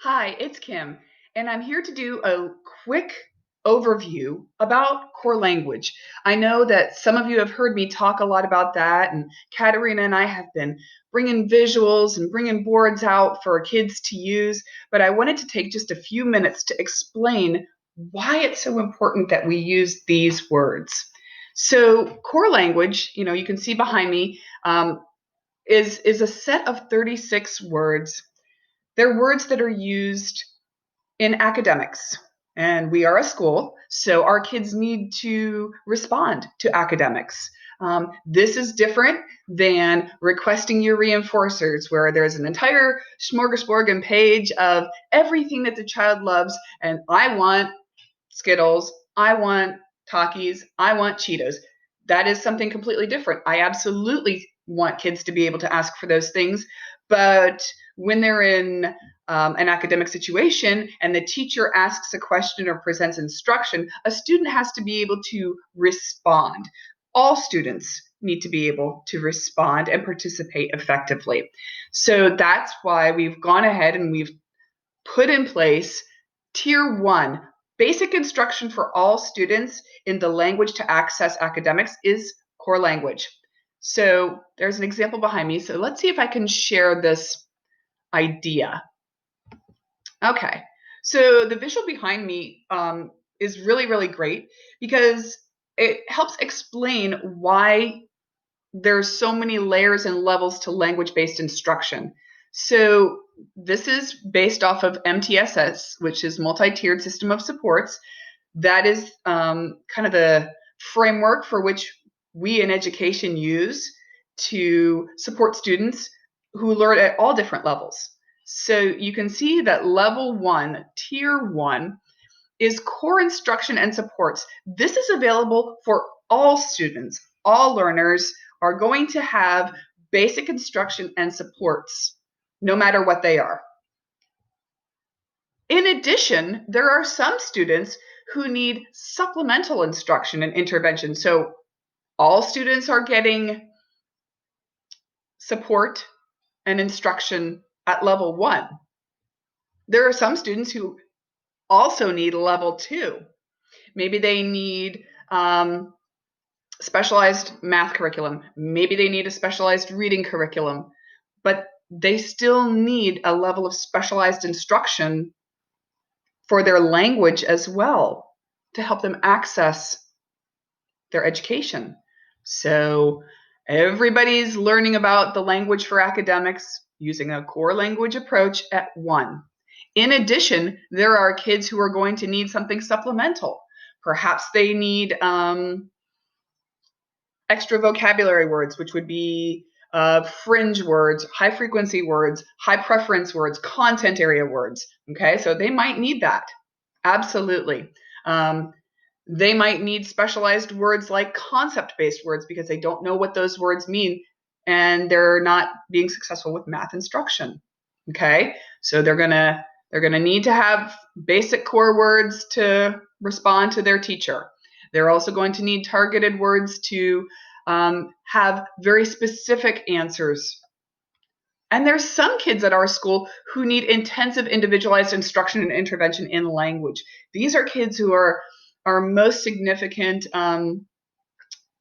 Hi, it's Kim, and I'm here to do a quick overview about core language. I know that some of you have heard me talk a lot about that, and Katerina and I have been bringing visuals and bringing boards out for kids to use, but I wanted to take just a few minutes to explain why it's so important that we use these words. So, core language, you can see behind me, is a set of 36 words. They're words that are used in academics, and we are a school, so our kids need to respond to academics. This is different than requesting your reinforcers, where there's an entire smorgasbord page of everything that the child loves, and I want Skittles, I want Takis, I want Cheetos. That is something completely different. I absolutely want kids to be able to ask for those things, but when they're in an academic situation and the teacher asks a question or presents instruction, a student has to be able to respond. All students need to be able to respond and participate effectively. So that's why we've gone ahead and we've put in place Tier 1. Basic instruction for all students in the language to access academics is core language. So there's an example behind me. So let's see if I can share this idea. Okay, so the visual behind me is really, really great because it helps explain why there's so many layers and levels to language-based instruction. So this is based off of MTSS, which is multi-tiered system of supports. That is kind of the framework for which we in education use to support students who learn at all different levels. So you can see that level 1, tier 1, is core instruction and supports. This is available for all students. All learners are going to have basic instruction and supports, no matter what they are. In addition, there are some students who need supplemental instruction and intervention. So all students are getting support and instruction at level 1. There are some students who also need level 2. Maybe they need specialized math curriculum. Maybe they need a specialized reading curriculum, but they still need a level of specialized instruction for their language as well to help them access their education. So everybody's learning about the language for academics using a core language approach at 1. In addition, there are kids who are going to need something supplemental. Perhaps they need extra vocabulary words, which would be fringe words, high frequency words, high preference words, content area words. Okay, so they might need that. Absolutely. They might need specialized words like concept based words because they don't know what those words mean and they're not being successful with math instruction. Okay, so they're gonna need to have basic core words to respond to their teacher. They're also going to need targeted words to have very specific answers. And there's some kids at our school who need intensive individualized instruction and intervention in language. These are kids who are our most significant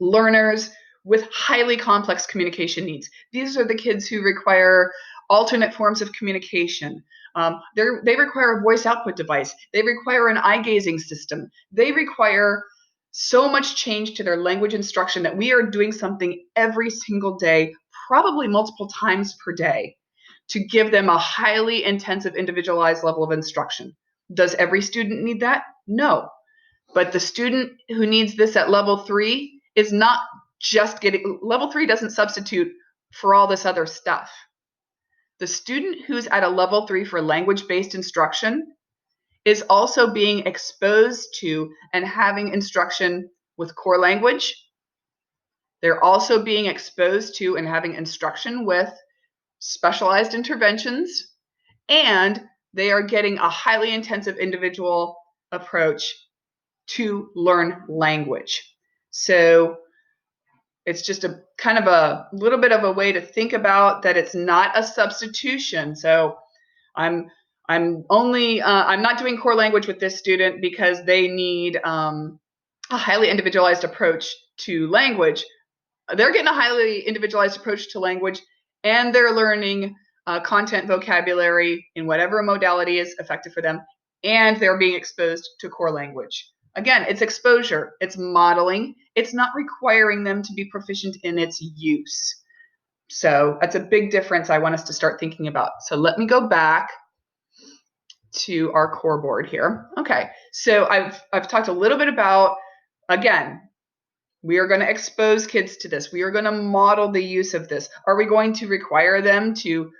learners with highly complex communication needs. These are the kids who require alternate forms of communication. They require a voice output device. They require an eye gazing system. They require so much change to their language instruction that we are doing something every single day, probably multiple times per day, to give them a highly intensive individualized level of instruction. Does every student need that? No. But the student who needs this at level 3 is not just getting, level 3 doesn't substitute for all this other stuff. The student who's at a level 3 for language-based instruction is also being exposed to and having instruction with core language. They're also being exposed to and having instruction with specialized interventions, and they are getting a highly intensive individual approach to learn language. So it's just a kind of a little bit of a way to think about that it's not a substitution. So I'm I'm not doing core language with this student because they need a highly individualized approach to language. They're getting a highly individualized approach to language, and they're learning content vocabulary in whatever modality is effective for them, and they're being exposed to core language. Again, it's exposure, it's modeling, it's not requiring them to be proficient in its use. So that's a big difference I want us to start thinking about. So let me go back to our core board here. Okay, so I've talked a little bit about, again, we are going to expose kids to this. We are going to model the use of this. Are we going to require them to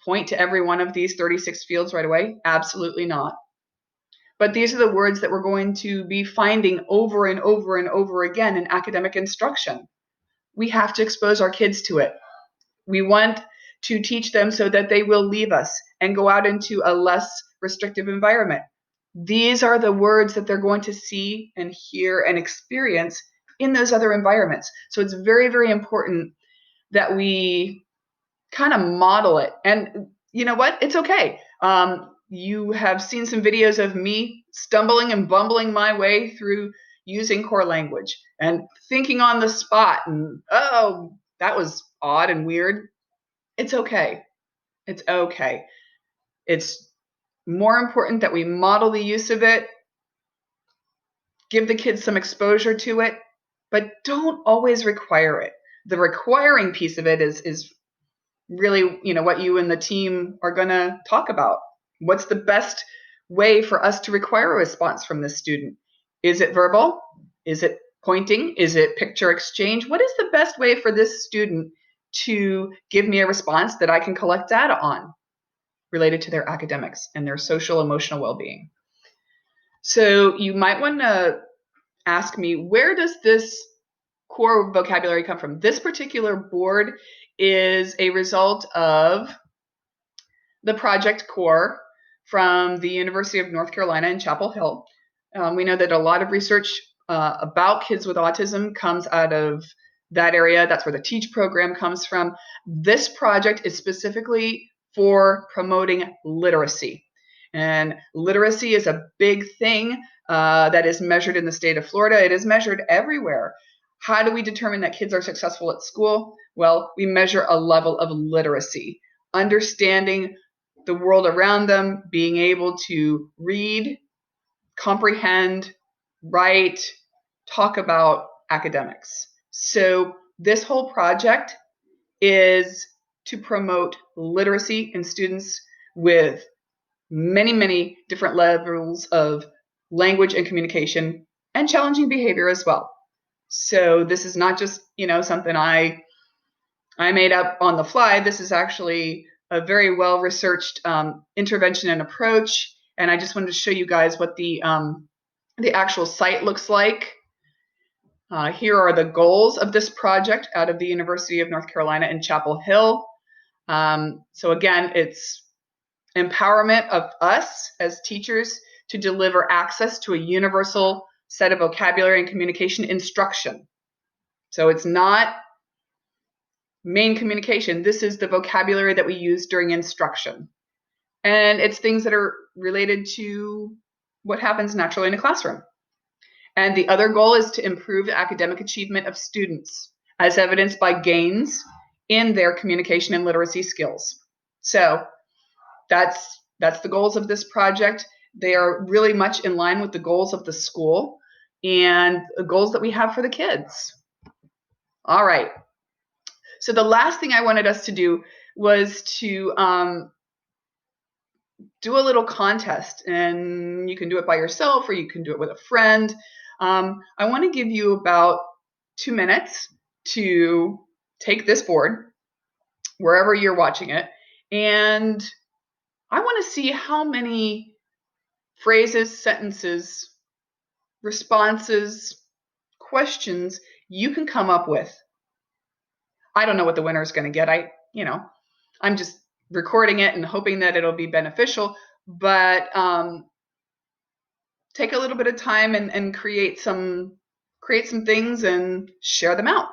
point to every one of these 36 fields right away? Absolutely not. But these are the words that we're going to be finding over and over and over again in academic instruction. We have to expose our kids to it. We want to teach them so that they will leave us and go out into a less restrictive environment. These are the words that they're going to see and hear and experience in those other environments. So it's very, very important that we kind of model it. And you know what? It's okay. You have seen some videos of me stumbling and bumbling my way through using core language and thinking on the spot and, oh, that was odd and weird. It's okay. It's okay. It's more important that we model the use of it, give the kids some exposure to it, but don't always require it. The requiring piece of it is really, what you and the team are going to talk about. What's the best way for us to require a response from this student? Is it verbal? Is it pointing? Is it picture exchange? What is the best way for this student to give me a response that I can collect data on related to their academics and their social emotional well-being? So you might want to ask me, where does this core vocabulary come from? This particular board is a result of the Project Core from the University of North Carolina in Chapel Hill. We know that a lot of research about kids with autism comes out of that area. That's where the TEACH program comes from. This project is specifically for promoting literacy. And literacy is a big thing that is measured in the state of Florida. It is measured everywhere. How do we determine that kids are successful at school? Well, we measure a level of literacy, understanding the world around them, being able to read, comprehend, write, talk about academics. So this whole project is to promote literacy in students with many, many different levels of language and communication and challenging behavior as well. So this is not just, something I made up on the fly. This is actually a very well-researched intervention and approach. And I just wanted to show you guys what the actual site looks like. Here are the goals of this project out of the University of North Carolina in Chapel Hill. So again, it's empowerment of us as teachers to deliver access to a universal set of vocabulary and communication instruction. So it's not main communication. This is the vocabulary that we use during instruction. And it's things that are related to what happens naturally in a classroom. And the other goal is to improve the academic achievement of students, as evidenced by gains in their communication and literacy skills. So that's the goals of this project. They are really much in line with the goals of the school and the goals that we have for the kids. All right. So the last thing I wanted us to do was to do a little contest, and you can do it by yourself or you can do it with a friend. I want to give you about 2 minutes to take this board, wherever you're watching it, and I want to see how many phrases, sentences, responses, questions you can come up with. I don't know what the winner is going to get. I'm just recording it and hoping that it'll be beneficial, but take a little bit of time and create some things and share them out.